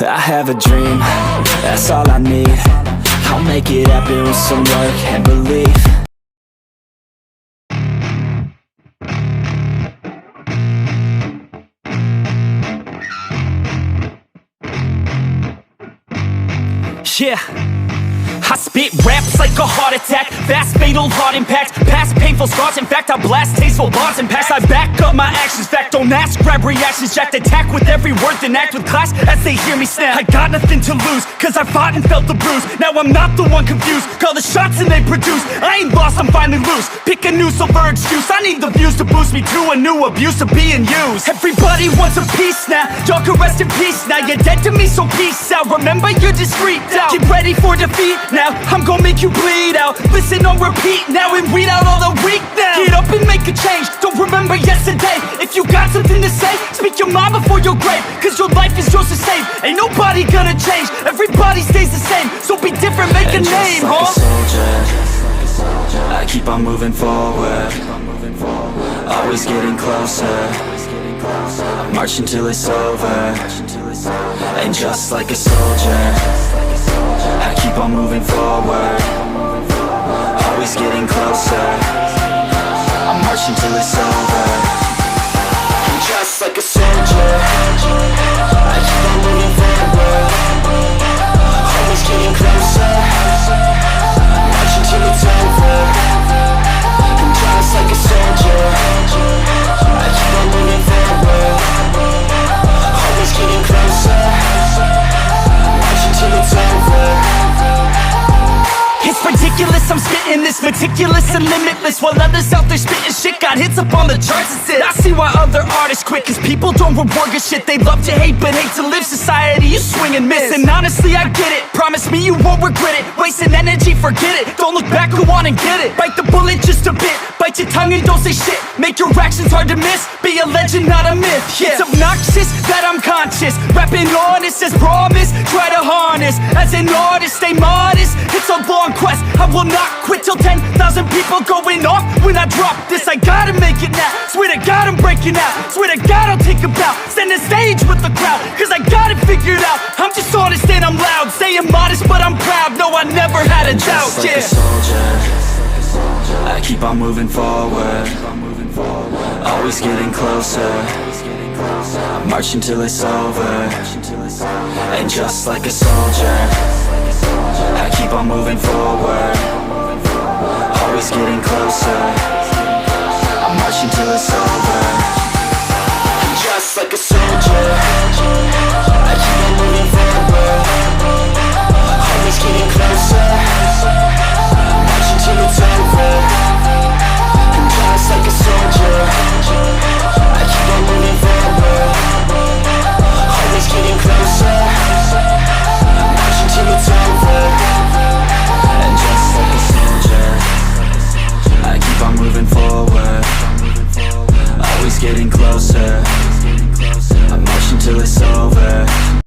I have a dream, that's all I need. I'll make it happen with some work and belief. Yeah, I spit raps like a heart attack, fast fatal heart impact, past painful scars. In fact, I blast tasteful bars and past. I back up my actions, fact don't ask, grab reactions, jacked attack with every word, then act with class as they hear me snap. I got nothing to lose, cause I fought and felt the bruise. Now I'm not the one confused, call the shots and they produce. I ain't lost, I'm finally loose, pick a new silver excuse. I need the views to boost me to a new abuse of being used. Everybody wants a piece now, y'all can rest in peace now. You're dead to me, so peace out, remember you're discreet out. Get ready for defeat now, I'm gonna make you bleed out. Listen on repeat now and weed out all the weak now. Get up and make a change, don't remember yesterday. If you got something to say, speak your mind before your grave. Cause your life is yours to save, ain't nobody gonna change. Everybody stays the same, so be different, make a name, like a soldier, I keep on moving forward, always getting closer. I march until it's over. And just like a soldier, I keep on moving forward, always getting closer. I march until it's over. And just like a soldier, I keep on moving forward, always getting closer. I march until it's over. And just like a soldier, I keep on moving forward, always getting closer. I march until it's over. It's ridiculous, I'm spitting this meticulous and limitless, while others out there spitting shit got hits up on the charts and shit. I see why other artists quit, cause people don't reward good shit. They love to hate but hate to live. Society, you swing and miss. And honestly, I get it, promise me you won't regret it. Wasting energy, forget it, don't look back, go on and get it. Bite the bullet just a bit, bite your tongue and don't say shit. Make your actions hard to miss, be a legend, not a myth. Yeah. It's obnoxious that I'm conscious, rapping honest as promise. Try to harness, as an artist, stay modest. It's a long quest, I will not quit till 10,000 people going off when I drop this. I gotta make it now, swear to God I'm breaking out. Swear to God I'll take a bow, stand the stage with the crowd, cause I got it figured out. I'm just honest and I'm loud, staying modest but I'm proud. No, I never had a doubt, like a soldier, I keep on moving forward, always getting closer. I march until it's over. And just like a soldier, I keep on moving forward, always getting closer. I march until it's over.